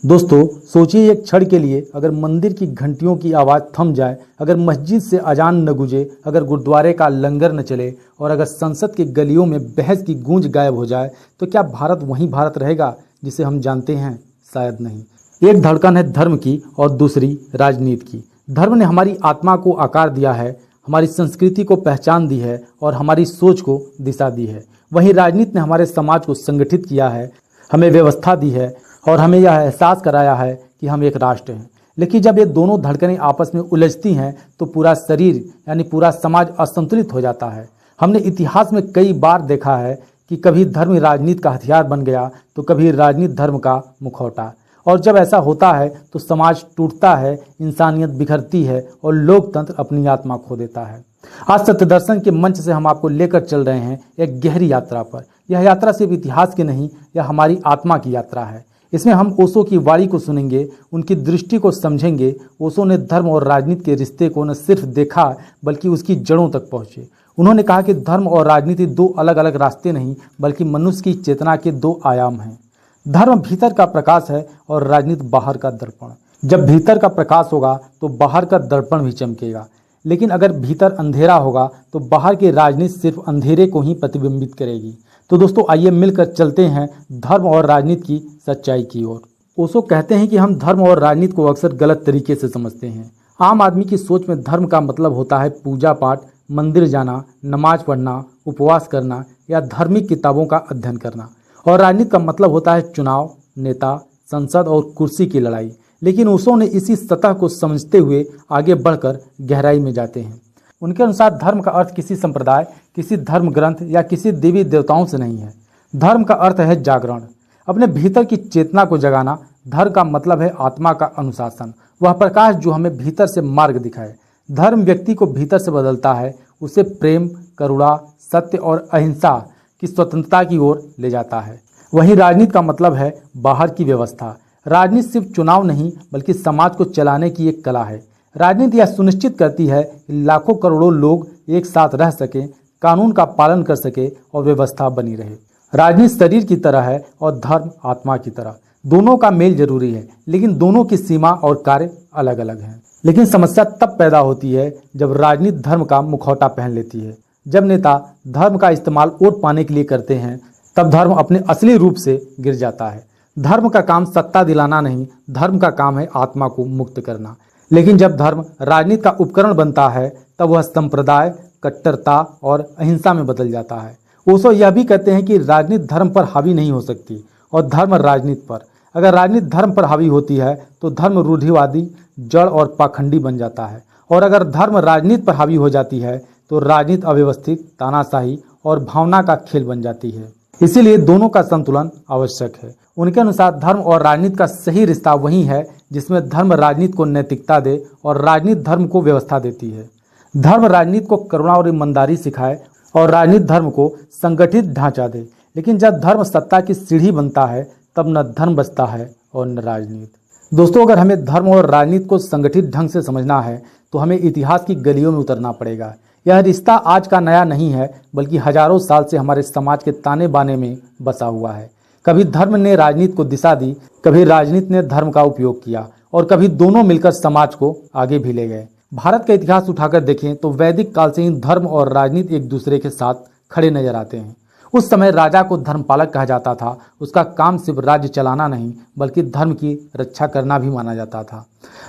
दोस्तों, सोचिए एक क्षण के लिए, अगर मंदिर की घंटियों की आवाज़ थम जाए, अगर मस्जिद से अजान न गूंजे, अगर गुरुद्वारे का लंगर न चले और अगर संसद की गलियों में बहस की गूंज गायब हो जाए, तो क्या भारत वही भारत रहेगा जिसे हम जानते हैं? शायद नहीं। एक धड़कन है धर्म की और दूसरी राजनीति की। धर्म ने हमारी आत्मा को आकार दिया है, हमारी संस्कृति को पहचान दी है और हमारी सोच को दिशा दी है। वहीं राजनीति ने हमारे समाज को संगठित किया है, हमें व्यवस्था दी है और हमें यह एहसास कराया है कि हम एक राष्ट्र हैं। लेकिन जब ये दोनों धड़कनें आपस में उलझती हैं तो पूरा शरीर यानी पूरा समाज असंतुलित हो जाता है। हमने इतिहास में कई बार देखा है कि कभी धर्म राजनीति का हथियार बन गया तो कभी राजनीति धर्म का मुखौटा। और जब ऐसा होता है तो समाज टूटता है, इंसानियत बिखरती है और लोकतंत्र अपनी आत्मा खो देता है। आज सत्य दर्शन के मंच से हम आपको लेकर चल रहे हैं एक गहरी यात्रा पर। यह यात्रा सिर्फ इतिहास की नहीं, यह हमारी आत्मा की यात्रा है। इसमें हम ओशो की वाणी को सुनेंगे, उनकी दृष्टि को समझेंगे। ओशो ने धर्म और राजनीति के रिश्ते को न सिर्फ देखा बल्कि उसकी जड़ों तक पहुंचे। उन्होंने कहा कि धर्म और राजनीति दो अलग अलग रास्ते नहीं बल्कि मनुष्य की चेतना के दो आयाम हैं। धर्म भीतर का प्रकाश है और राजनीति बाहर का दर्पण। जब भीतर का प्रकाश होगा तो बाहर का दर्पण भी चमकेगा, लेकिन अगर भीतर अंधेरा होगा तो बाहर की राजनीति सिर्फ अंधेरे को ही प्रतिबिंबित करेगी। तो दोस्तों, आइए मिलकर चलते हैं धर्म और राजनीति की सच्चाई की ओर। ओशो कहते हैं कि हम धर्म और राजनीति को अक्सर गलत तरीके से समझते हैं। आम आदमी की सोच में धर्म का मतलब होता है पूजा पाठ, मंदिर जाना, नमाज पढ़ना, उपवास करना या धार्मिक किताबों का अध्ययन करना। और राजनीति का मतलब होता है चुनाव, नेता, संसद और कुर्सी की लड़ाई। लेकिन ओशो ने इसी सतह को समझते हुए आगे बढ़कर गहराई में जाते हैं। उनके अनुसार धर्म का अर्थ किसी संप्रदाय, किसी धर्म ग्रंथ या किसी देवी देवताओं से नहीं है। धर्म का अर्थ है जागरण, अपने भीतर की चेतना को जगाना। धर्म का मतलब है आत्मा का अनुशासन, वह प्रकाश जो हमें भीतर से मार्ग दिखाए। धर्म व्यक्ति को भीतर से बदलता है, उसे प्रेम, करुणा, सत्य और अहिंसा की स्वतंत्रता की ओर ले जाता है। वहीं राजनीति का मतलब है बाहर की व्यवस्था। राजनीति सिर्फ चुनाव नहीं बल्कि समाज को चलाने की एक कला है। राजनीति यह सुनिश्चित करती है कि लाखों करोड़ों लोग एक साथ रह सकें, कानून का पालन कर सके और व्यवस्था बनी रहे। राजनीति शरीर की तरह है और धर्म आत्मा की तरह। दोनों का मेल जरूरी है, लेकिन दोनों की सीमा और कार्य अलग अलग हैं। लेकिन समस्या तब पैदा होती है जब राजनीति धर्म का मुखौटा पहन लेती है। जब नेता धर्म का इस्तेमाल वोट पाने के लिए करते हैं तब धर्म अपने असली रूप से गिर जाता है। धर्म का काम सत्ता दिलाना नहीं, धर्म का काम है आत्मा को मुक्त करना। लेकिन जब धर्म राजनीति का उपकरण बनता है तब वह संप्रदाय, कट्टरता और अहिंसा में बदल जाता है। ओशो यह भी कहते हैं कि राजनीति धर्म पर हावी नहीं हो सकती और धर्म राजनीति पर। अगर राजनीति धर्म पर हावी होती है तो धर्म रूढ़िवादी, जड़ और पाखंडी बन जाता है। और अगर धर्म राजनीति पर हावी हो जाती है तो राजनीति अव्यवस्थित, तानाशाही और भावना का खेल बन जाती है। इसीलिए दोनों का संतुलन आवश्यक है। उनके अनुसार धर्म और राजनीति का सही रिश्ता वही है जिसमें धर्म राजनीति को नैतिकता दे और राजनीति धर्म को व्यवस्था देती है। धर्म राजनीति को करुणा और ईमानदारी सिखाए और राजनीति धर्म को संगठित ढांचा दे। लेकिन जब धर्म सत्ता की सीढ़ी बनता है तब न धर्म बचता है और न राजनीति। दोस्तों, अगर हमें धर्म और राजनीति को संगठित ढंग से समझना है तो हमें इतिहास की गलियों में उतरना पड़ेगा। यह रिश्ता आज का नया नहीं है बल्कि हजारों साल से हमारे समाज के ताने बाने में बसा हुआ है। कभी धर्म ने राजनीति को दिशा दी, कभी राजनीति ने धर्म का उपयोग किया और कभी दोनों मिलकर समाज को आगे भी ले गए। भारत का इतिहास उठाकर देखें तो वैदिक काल से ही धर्म और राजनीति एक दूसरे के साथ खड़े नजर आते हैं। उस समय राजा को धर्मपालक कहा जाता था। उसका काम सिर्फ राज्य चलाना नहीं बल्कि धर्म की रक्षा करना भी माना जाता था।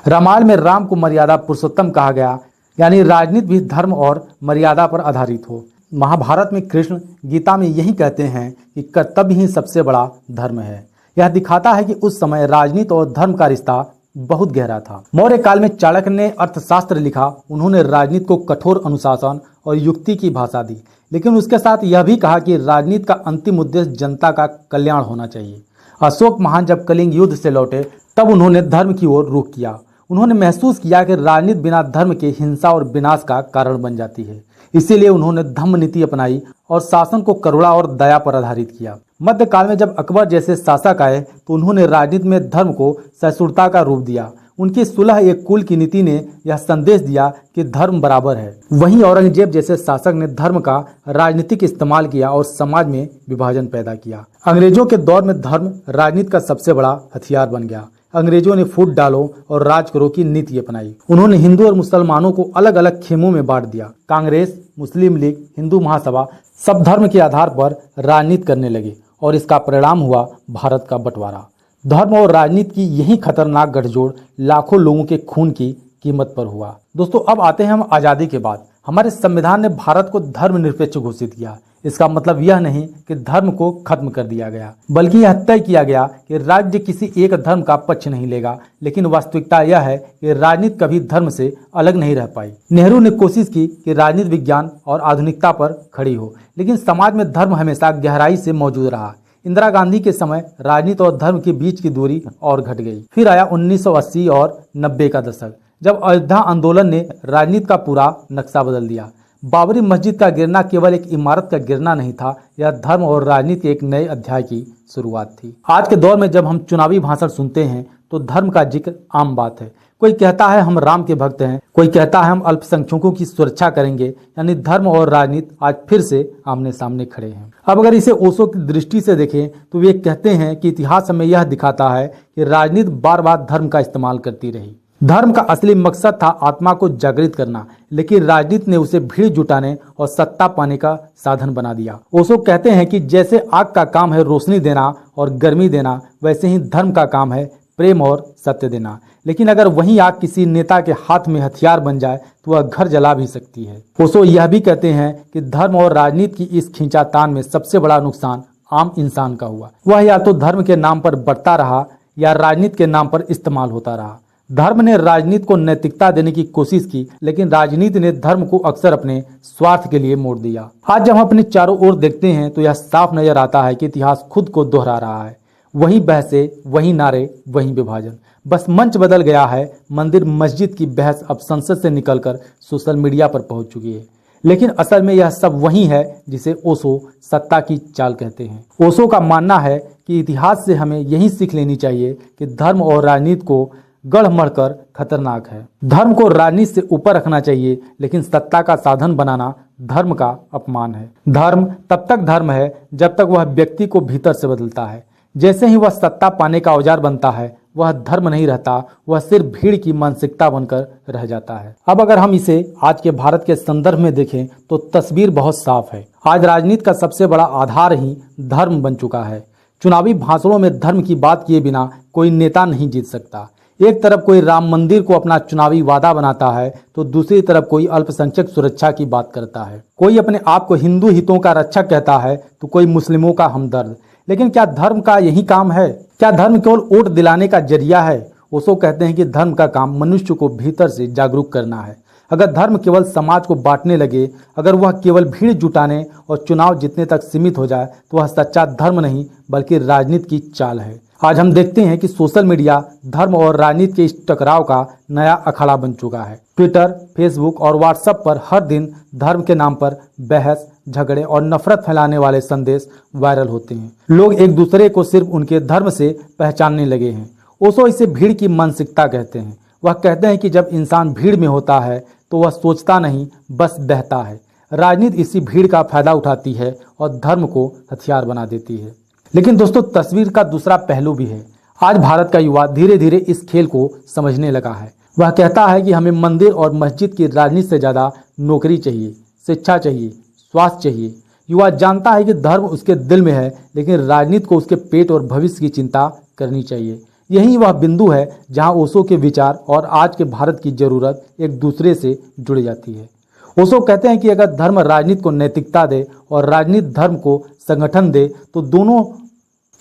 रामायण में राम को मर्यादा पुरुषोत्तम कहा गया, यानी राजनीति भी धर्म और मर्यादा पर आधारित हो। महाभारत में कृष्ण गीता में यही कहते हैं कि कर्तव्य ही सबसे बड़ा धर्म है। यह दिखाता है कि उस समय राजनीति और धर्म का रिश्ता बहुत गहरा था। मौर्य काल में चाणक्य ने अर्थशास्त्र लिखा। उन्होंने राजनीति को कठोर अनुशासन और युक्ति की भाषा दी, लेकिन उसके साथ यह भी कहा कि राजनीति का अंतिम उद्देश्य जनता का कल्याण होना चाहिए। अशोक महान जब कलिंग युद्ध से लौटे तब उन्होंने धर्म की ओर रुख किया। उन्होंने महसूस किया कि राजनीति बिना धर्म के हिंसा और विनाश का कारण बन जाती है। इसीलिए उन्होंने धम्म नीति अपनाई और शासन को करुणा और दया पर आधारित किया। मध्यकाल में जब अकबर जैसे शासक आए तो उन्होंने राजनीति में धर्म को सहिष्णुता का रूप दिया। उनकी सुलह एक कुल की नीति ने यह संदेश दिया कि धर्म बराबर है। वहीं औरंगजेब जैसे शासक ने धर्म का राजनीतिक इस्तेमाल किया और समाज में विभाजन पैदा किया। अंग्रेजों के दौर में धर्म राजनीति का सबसे बड़ा हथियार बन गया। अंग्रेजों ने फूट डालो और राज करो की नीति अपनाई। उन्होंने हिंदू और मुसलमानों को अलग अलग खेमों में बांट दिया। कांग्रेस, मुस्लिम लीग, हिंदू महासभा सब धर्म के आधार पर राजनीति करने लगे और इसका परिणाम हुआ भारत का बंटवारा। धर्म और राजनीति की यही खतरनाक गठजोड़ लाखों लोगों के खून की कीमत पर हुआ। दोस्तों, अब आते हैं हम आज़ादी के बाद। हमारे संविधान ने भारत को धर्मनिरपेक्ष घोषित किया। इसका मतलब यह नहीं कि धर्म को खत्म कर दिया गया, बल्कि यह तय किया गया कि राज्य किसी एक धर्म का पक्ष नहीं लेगा। लेकिन वास्तविकता यह है कि राजनीति कभी धर्म से अलग नहीं रह पाई। नेहरू ने कोशिश की कि राजनीति विज्ञान और आधुनिकता पर खड़ी हो, लेकिन समाज में धर्म हमेशा गहराई से मौजूद रहा। इंदिरा गांधी के समय राजनीति और धर्म के बीच की दूरी और घट गई। फिर आया 1980 और 90 का दशक, जब अयोध्या आंदोलन ने राजनीति का पूरा नक्शा बदल दिया। बाबरी मस्जिद का गिरना केवल एक इमारत का गिरना नहीं था, यह धर्म और राजनीति के एक नए अध्याय की शुरुआत थी। आज के दौर में जब हम चुनावी भाषण सुनते हैं तो धर्म का जिक्र आम बात है। कोई कहता है हम राम के भक्त हैं, कोई कहता है हम अल्पसंख्यकों की सुरक्षा करेंगे। यानी धर्म और राजनीति आज फिर से आमने सामने खड़े हैं। अब अगर इसे ओशो की दृष्टि से देखें तो वे कहते हैं कि इतिहास हमें यह दिखाता है कि राजनीति बार बार धर्म का इस्तेमाल करती रही। धर्म का असली मकसद था आत्मा को जागृत करना, लेकिन राजनीति ने उसे भीड़ जुटाने और सत्ता पाने का साधन बना दिया। ओशो कहते हैं कि जैसे आग का काम है रोशनी देना और गर्मी देना, वैसे ही धर्म का काम है प्रेम और सत्य देना। लेकिन अगर वही आग किसी नेता के हाथ में हथियार बन जाए तो वह घर जला भी सकती है। ओशो यह भी कहते हैं कि धर्म और राजनीति की इस खींचातान में सबसे बड़ा नुकसान आम इंसान का हुआ। वह या तो धर्म के नाम पर बढ़ता रहा या राजनीति के नाम पर इस्तेमाल होता रहा। धर्म ने राजनीति को नैतिकता देने की कोशिश की, लेकिन राजनीति ने धर्म को अक्सर अपने स्वार्थ के लिए मोड़ दिया। आज जब हम अपने चारों ओर देखते हैं तो यह साफ नजर आता है कि इतिहास खुद को दोहरा रहा है। वही बहसें, वही नारे, वही विभाजन, बस मंच बदल गया है। मंदिर मस्जिद की बहस अब संसद से निकलकर सोशल मीडिया पर पहुंच चुकी है। लेकिन असल में यह सब वही है जिसे ओशो सत्ता की चाल कहते हैं। ओशो का मानना है कि इतिहास से हमें यही सीख लेनी चाहिए कि धर्म और राजनीति को गढ़ मढ़कर खतरनाक है। धर्म को राजनीति से ऊपर रखना चाहिए, लेकिन सत्ता का साधन बनाना धर्म का अपमान है। धर्म तब तक धर्म है जब तक वह व्यक्ति को भीतर से बदलता है। जैसे ही वह सत्ता पाने का औजार बनता है, वह धर्म नहीं रहता, वह सिर्फ भीड़ की मानसिकता बनकर रह जाता है। अब अगर हम इसे आज के भारत के संदर्भ में देखें तो तस्वीर बहुत साफ है। आज राजनीति का सबसे बड़ा आधार ही धर्म बन चुका है। चुनावी भाषणों में धर्म की बात किए बिना कोई नेता नहीं जीत सकता। एक तरफ कोई राम मंदिर को अपना चुनावी वादा बनाता है तो दूसरी तरफ कोई अल्पसंख्यक सुरक्षा की बात करता है। कोई अपने आप को हिंदू हितों का रक्षक कहता है तो कोई मुस्लिमों का हमदर्द। लेकिन क्या धर्म का यही काम है? क्या धर्म केवल वोट दिलाने का जरिया है? ओशो कहते हैं कि धर्म का काम मनुष्य को भीतर से जागरूक करना है। अगर धर्म केवल समाज को बांटने लगे, अगर वह केवल भीड़ जुटाने और चुनाव जीतने तक सीमित हो जाए तो वह सच्चा धर्म नहीं बल्कि राजनीति की चाल है। आज हम देखते हैं कि सोशल मीडिया धर्म और राजनीति के इस टकराव का नया अखाड़ा बन चुका है। ट्विटर, फेसबुक और व्हाट्सएप पर हर दिन धर्म के नाम पर बहस, झगड़े और नफरत फैलाने वाले संदेश वायरल होते हैं। लोग एक दूसरे को सिर्फ उनके धर्म से पहचानने लगे हैं। ओशो इसे भीड़ की मानसिकता कहते हैं। वह कहते हैं कि जब इंसान भीड़ में होता है तो वह सोचता नहीं, बस बहता है। राजनीति इसी भीड़ का फायदा उठाती है और धर्म को हथियार बना देती है। लेकिन दोस्तों, तस्वीर का दूसरा पहलू भी है। आज भारत का युवा धीरे धीरे इस खेल को समझने लगा है। वह कहता है कि हमें मंदिर और मस्जिद की राजनीति से ज्यादा नौकरी चाहिए, शिक्षा चाहिए, स्वास्थ्य चाहिए। युवा जानता है कि धर्म उसके दिल में है, लेकिन राजनीति को उसके पेट और भविष्य की चिंता करनी चाहिए। यही वह बिंदु है जहां ओशो के विचार और आज के भारत की जरूरत एक दूसरे से जुड़ जाती है। ओशो कहते हैं कि अगर धर्म राजनीति को नैतिकता दे और राजनीति धर्म को संगठन दे तो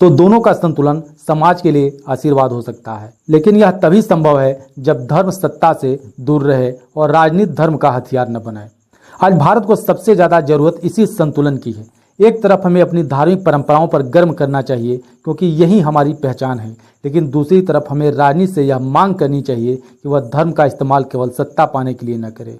दोनों का संतुलन समाज के लिए आशीर्वाद हो सकता है। लेकिन यह तभी संभव है जब धर्म सत्ता से दूर रहे और राजनीति धर्म का हथियार न बनाए। आज भारत को सबसे ज्यादा जरूरत इसी संतुलन की है। एक तरफ हमें अपनी धार्मिक परंपराओं पर गर्व करना चाहिए क्योंकि यही हमारी पहचान है, लेकिन दूसरी तरफ हमें राजनीति से यह मांग करनी चाहिए कि वह धर्म का इस्तेमाल केवल सत्ता पाने के लिए न करे।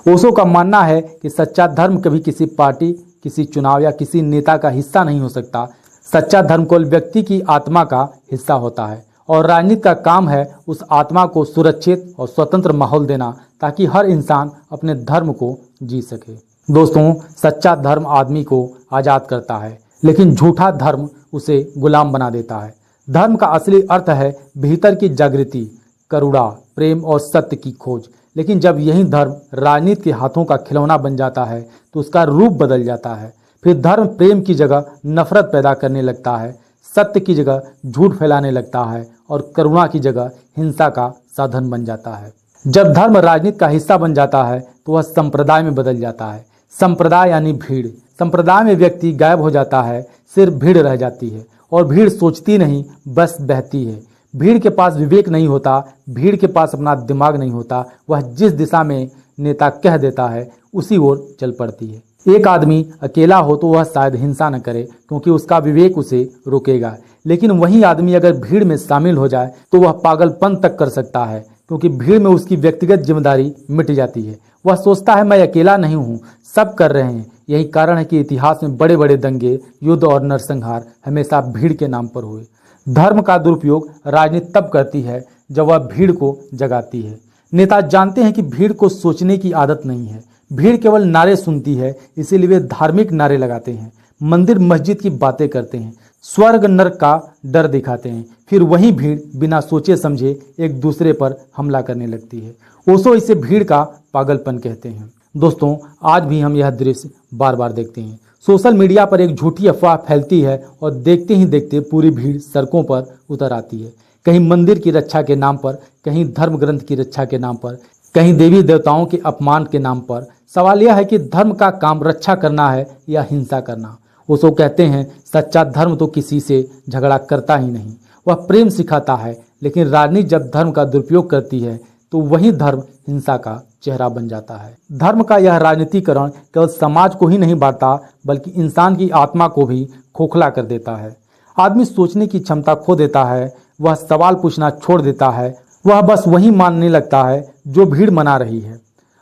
ओशो का मानना है कि सच्चा धर्म कभी किसी पार्टी, किसी चुनाव या किसी नेता का हिस्सा नहीं हो सकता। सच्चा धर्म केवल व्यक्ति की आत्मा का हिस्सा होता है और राजनीति का काम है उस आत्मा को सुरक्षित और स्वतंत्र माहौल देना ताकि हर इंसान अपने धर्म को जी सके। दोस्तों, सच्चा धर्म आदमी को आजाद करता है, लेकिन झूठा धर्म उसे गुलाम बना देता है। धर्म का असली अर्थ है भीतर की जागृति, करुणा, प्रेम और सत्य की खोज। लेकिन जब यही धर्म राजनीति के हाथों का खिलौना बन जाता है तो उसका रूप बदल जाता है। फिर धर्म प्रेम की जगह नफरत पैदा करने लगता है, सत्य की जगह झूठ फैलाने लगता है और करुणा की जगह हिंसा का साधन बन जाता है। जब धर्म राजनीति का हिस्सा बन जाता है तो वह संप्रदाय में बदल जाता है। संप्रदाय यानी भीड़। संप्रदाय में व्यक्ति गायब हो जाता है, सिर्फ भीड़ रह जाती है और भीड़ सोचती नहीं, बस बहती है। भीड़ के पास विवेक नहीं होता, भीड़ के पास अपना दिमाग नहीं होता, वह जिस दिशा में नेता कह देता है उसी ओर चल पड़ती है। एक आदमी अकेला हो तो वह शायद हिंसा न करे क्योंकि उसका विवेक उसे रोकेगा, लेकिन वही आदमी अगर भीड़ में शामिल हो जाए तो वह पागलपन तक कर सकता है क्योंकि भीड़ में उसकी व्यक्तिगत जिम्मेदारी मिट जाती है। वह सोचता है मैं अकेला नहीं हूँ, सब कर रहे हैं। यही कारण है कि इतिहास में बड़े बड़े दंगे, युद्ध और नरसंहार हमेशा भीड़ के नाम पर हुए। धर्म का दुरुपयोग राजनीति तब करती है जब वह भीड़ को जगाती है। नेता जानते हैं कि भीड़ को सोचने की आदत नहीं है, भीड़ केवल नारे सुनती है, इसीलिए वे धार्मिक नारे लगाते हैं, मंदिर मस्जिद की बातें करते हैं, स्वर्ग नरक का डर दिखाते हैं। फिर वही भीड़ बिना सोचे समझे एक दूसरे पर हमला करने लगती है। ओशो इसे भीड़ का पागलपन कहते हैं। दोस्तों, आज भी हम यह दृश्य बार बार देखते हैं। सोशल मीडिया पर एक झूठी अफवाह फैलती है और देखते ही देखते पूरी भीड़ सड़कों पर उतर आती है। कहीं मंदिर की रक्षा के नाम पर, कहीं धर्म ग्रंथ की रक्षा के नाम पर, कहीं देवी देवताओं के अपमान के नाम पर। सवाल यह है कि धर्म का काम रक्षा करना है या हिंसा करना। ओशो कहते हैं सच्चा धर्म तो किसी से झगड़ा करता ही नहीं, वह प्रेम सिखाता है। लेकिन राजनीति जब धर्म का दुरुपयोग करती है तो वही धर्म हिंसा का चेहरा बन जाता है। धर्म का यह राजनीतिकरण केवल समाज को ही नहीं बांटता बल्कि इंसान की आत्मा को भी खोखला कर देता है। आदमी सोचने की क्षमता खो देता है, वह सवाल पूछना छोड़ देता है, वह बस वही मानने लगता है जो भीड़ मना रही है।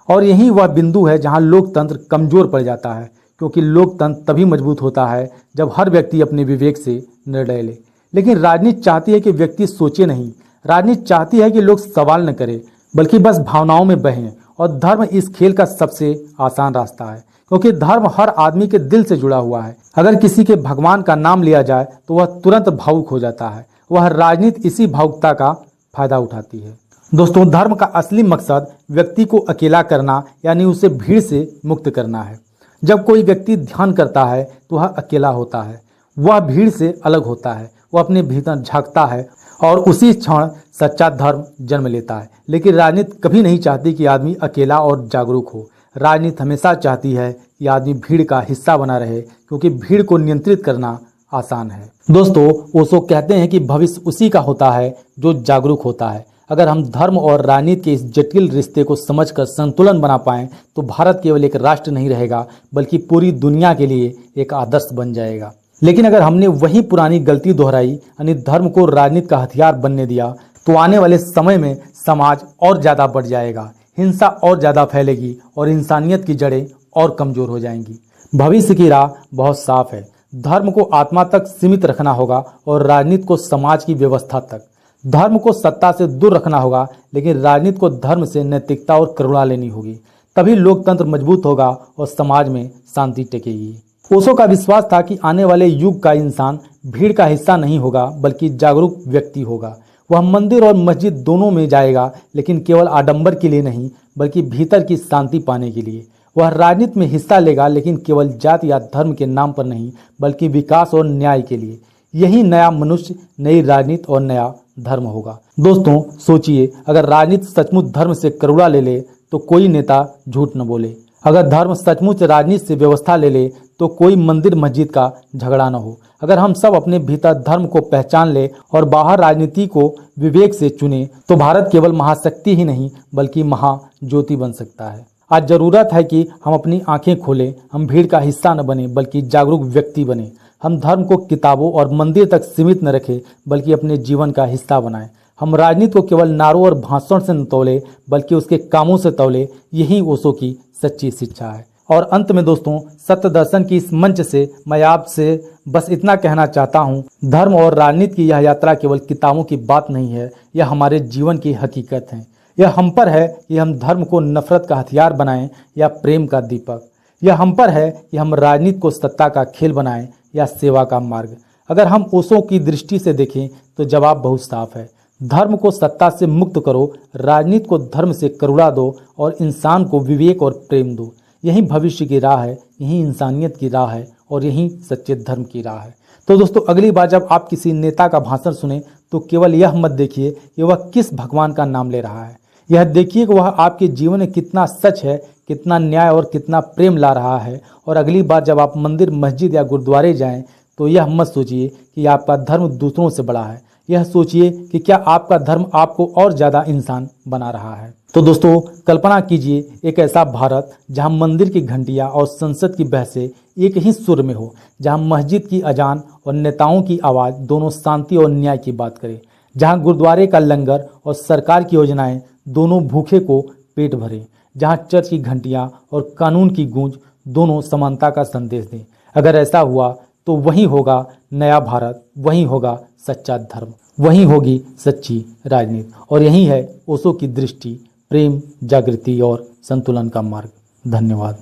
और यही वह बिंदु है जहां लोकतंत्र कमजोर पड़ जाता है, क्योंकि लोकतंत्र तभी मजबूत होता है जब हर व्यक्ति अपने विवेक से निर्णय ले। लेकिन राजनीति चाहती है कि व्यक्ति सोचे नहीं, राजनीति चाहती है कि लोग सवाल न करें बल्कि बस भावनाओं में बहें। और धर्म इस खेल का सबसे आसान रास्ता है, क्योंकि धर्म हर आदमी के दिल से जुड़ा हुआ है। अगर किसी के भगवान का नाम लिया जाए तो वह तुरंत भावुक हो जाता है। वह राजनीति इसी भावुकता का फायदा उठाती है। दोस्तों, धर्म का असली मकसद व्यक्ति को अकेला करना यानी उसे भीड़ से मुक्त करना है। जब कोई व्यक्ति ध्यान करता है तो वह अकेला होता है, वह भीड़ से अलग होता है, वह अपने भीतर झांकता है और उसी क्षण सच्चा धर्म जन्म लेता है। लेकिन राजनीति कभी नहीं चाहती कि आदमी अकेला और जागरूक हो। राजनीति हमेशा चाहती है कि आदमी भीड़ का हिस्सा बना रहे, क्योंकि भीड़ को नियंत्रित करना आसान है। दोस्तों, ओशो कहते हैं कि भविष्य उसी का होता है जो जागरूक होता है। अगर हम धर्म और राजनीति के इस जटिल रिश्ते को समझकर संतुलन बना पाएं तो भारत केवल एक राष्ट्र नहीं रहेगा बल्कि पूरी दुनिया के लिए एक आदर्श बन जाएगा। लेकिन अगर हमने वही पुरानी गलती दोहराई यानी धर्म को राजनीति का हथियार बनने दिया तो आने वाले समय में समाज और ज़्यादा बढ़ जाएगा, हिंसा और ज़्यादा फैलेगी और इंसानियत की जड़ें और कमज़ोर हो जाएंगी। भविष्य की राह बहुत साफ है। धर्म को आत्मा तक सीमित रखना होगा और राजनीति को समाज की व्यवस्था तक। धर्म को सत्ता से दूर रखना होगा, लेकिन राजनीति को धर्म से नैतिकता और करुणा लेनी होगी। तभी लोकतंत्र मजबूत होगा और समाज में शांति टिकेगी। ओशो का विश्वास था कि आने वाले युग का इंसान भीड़ का हिस्सा नहीं होगा बल्कि जागरूक व्यक्ति होगा। वह मंदिर और मस्जिद दोनों में जाएगा, लेकिन केवल आडंबर के लिए नहीं बल्कि भीतर की शांति पाने के लिए। वह राजनीति में हिस्सा लेगा, लेकिन केवल जाति या धर्म के नाम पर नहीं बल्कि विकास और न्याय के लिए। यही नया मनुष्य, नई राजनीति और नया धर्म होगा। दोस्तों, सोचिए, अगर राजनीति सचमुच धर्म से करुणा ले ले तो कोई नेता झूठ न बोले। अगर धर्म सचमुच राजनीति से व्यवस्था ले ले तो कोई मंदिर मस्जिद का झगड़ा न हो। अगर हम सब अपने भीतर धर्म को पहचान ले और बाहर राजनीति को विवेक से चुने तो भारत केवल महाशक्ति ही नहीं बल्कि महाज्योति बन सकता है। आज जरूरत है कि हम अपनी आंखें खोलें, हम भीड़ का हिस्सा न बने बल्कि जागरूक व्यक्ति बने। हम धर्म को किताबों और मंदिर तक सीमित न रखें बल्कि अपने जीवन का हिस्सा बनाएं। हम राजनीति को केवल नारों और भाषण से न तौले बल्कि उसके कामों से तौले। यही ओशो की सच्ची शिक्षा है। और अंत में दोस्तों, सत्य दर्शन की इस मंच से मैं आपसे बस इतना कहना चाहता हूँ, धर्म और राजनीति की यह यात्रा केवल किताबों की बात नहीं है, यह हमारे जीवन की हकीकत है। यह हम पर है कि हम धर्म को नफरत का हथियार बनाएं या प्रेम का दीपक। यह हम पर है कि हम राजनीति को सत्ता का खेल बनाएं या सेवा का मार्ग। अगर हम ओशो की दृष्टि से देखें तो जवाब बहुत साफ है। धर्म को सत्ता से मुक्त करो, राजनीति को धर्म से करुणा दो और इंसान को विवेक और प्रेम दो। यही भविष्य की राह है, यही इंसानियत की राह है और यही सच्चे धर्म की राह है। तो दोस्तों, अगली बार जब आप किसी नेता का भाषण सुने तो केवल यह मत देखिए कि वह किस भगवान का नाम ले रहा है, यह देखिए कि वह आपके जीवन में कितना सच है, कितना न्याय और कितना प्रेम ला रहा है। और अगली बार जब आप मंदिर, मस्जिद या गुरुद्वारे जाएं तो यह मत सोचिए कि आपका धर्म दूसरों से बड़ा है, यह सोचिए कि क्या आपका धर्म आपको और ज़्यादा इंसान बना रहा है। तो दोस्तों, कल्पना कीजिए एक ऐसा भारत जहां मंदिर की घंटियां और संसद की बहसें एक ही सुर में हो, जहां मस्जिद की अजान और नेताओं की आवाज़ दोनों शांति और न्याय की बात करें, जहां गुरुद्वारे का लंगर और सरकार की योजनाएं दोनों भूखे को पेट भरे, जहां चर्च की घंटियां और कानून की गूंज दोनों समानता का संदेश दें। अगर ऐसा हुआ तो वही होगा नया भारत, वही होगा सच्चा धर्म, वही होगी सच्ची राजनीति। और यही है ओशो की दृष्टि, प्रेम, जागृति और संतुलन का मार्ग। धन्यवाद।